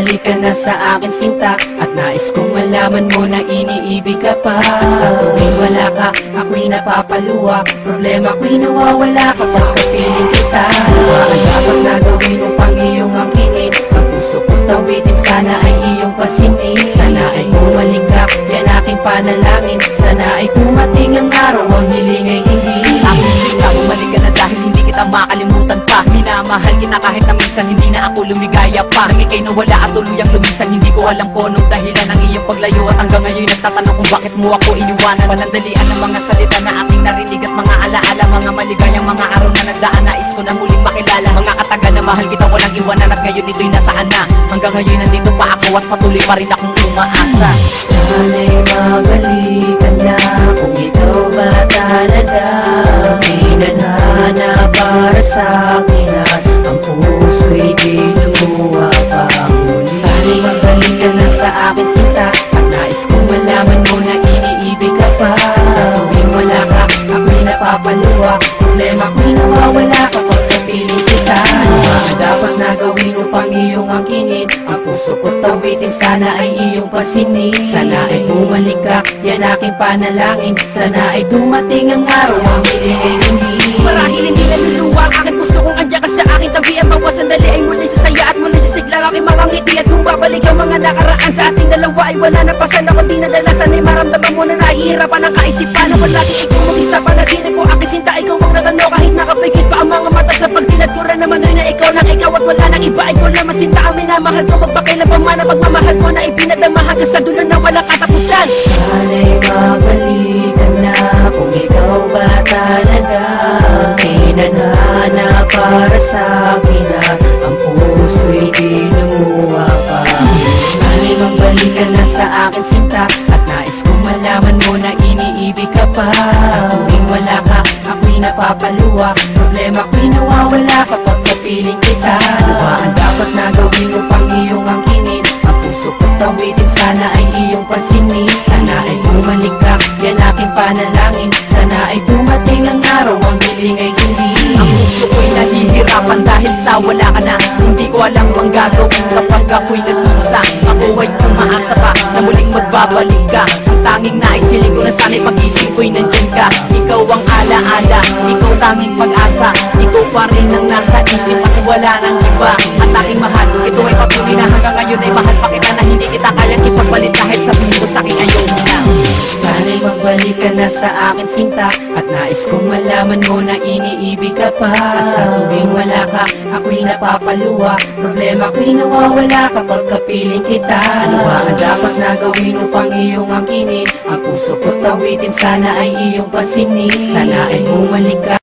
magbalik ka na sa akin sinta, at nais kong malaman mo na iniibig ka pa. At sa tuwing wala ka, ako'y napapaluwa. Problema ko'y nawawala kapag kapiling kita. Ano ang dapat na gawin upang iyong angkinin? Ang puso kong tawitin, sana ay iyong pasinin. Sana ay bumalik ka, yan aking panalangin. Sana ay dumating ang araw, ang hiling ay hindi. Aking sinta, bumalik ka na dahil hindi kita makalimutan pa. Minamahal kita kahit na minsan hindi na ako lumigaya pa. Nang ika'y nawala at tuluyang lumisan, hindi ko alam kung anong dahilan ng iyong paglayo. At hanggang ngayon nagtatanong kung bakit mo ako iniwanan. Panandalian ng mga salita na aking narinig at mga alaala, mga maligayang mga araw na nagdaan. Nais ko na muling makilala mga kataga na mahal kita, walang iwanan. At ngayon ito'y nasaan na? Hanggang ngayon nandito pa ako at patuloy pa rin akong umaasa. Sana'y magbalikan na kung ikaw ba talaga pinadhana para sa akin, at ang puso'y di lumuha pa muli. Sana'y magbalik ka na sa akin sinta, at nais kong malaman mo na iniibig ka pa. Sa tuwing wala ka, ako'y napapaluwa. Problema ko'y nawawala kapag kapiling kita. Ano ba ang dapat na gawin upang iyong angkinin? Ang puso ko tawitin, sana ay iyong pasinin. Sana ay bumalik ka, yan aking panalangin. Sana ay dumating ang araw, ang hiling ay hindi. Marahil hindi naluluwa ang aking puso kung andyan ka sa aking tabi. Ang bawat sandali ay muling sasaya at muling sisigla aking mga ngiti. At kung babalik ang mga nakaraan sa ating dalawa, ay wala na pasana kundi nadalasan. Ay maramdaman mo na nahihirapan ang kaisipan. Ang palagi ikaw mag-isa, panaginip ko aking sinta. Ikaw ang natano kahit nakapigil pa ang mga mata sa pagdilat ko rin naman rin na ikaw lang ikaw at wala nang iba. Ikaw lang masinta ang minamahal ko, magpakailan pa man ang pagmamahal ko na ipinadama hanggang sa dulo na walang katapusan. Sana'y magbalikan na kung ikaw ba talaga pinadhana para sa akin, at ang puso'y di lumuha pa. Sana'y magbalik ka na sa akin sinta, at nais kong malaman mo na iniibig ka pa. Sa tuwing wala ka, ako'y napapaluwa. Problema ko'y nawawala kapag kapiling kita. Ano ba ang dapat na gawin upang iyong angkinin? Ang puso ko'y tawitin, sana ay iyong pasinin. Sana ay bumalik ka, yan aking panalangin. Sana ay dumating ang araw, ang hiling ay hindi. Ang puso ko'y nahihirapan dahil sa wala ka na. Hindi ko alam ang gagawin kapag ako'y nag-iisa. Ako ay umaasa pa na muling magbabalik ka. Ang tanging naisiling ko na sana'y pag-isip ko'y nandyan ka. Ikaw ang alaala, ikaw tanging pag-asa. Ikaw pa rin ang nasa isip at wala nang iba. At aking mahal, ito ay patuloy na hanggang ngayon ay mahal pa kita na hindi kita kayang ipagpalit kahit sabihin ko sa'king ayaw mo na. Sana'y magbalik ka na sa akin sinta, at nais kong malaman mo na iniibig ka pa. At sa tuwing wala ka, ako'y napapaluwa. Problema ko'y nawawala kapag kapiling kita. Ano ba ang dapat na gawin upang iyong angkinin? Ang puso ko tawitin, sana ay iyong pasinin. Sana ay bumalik ka,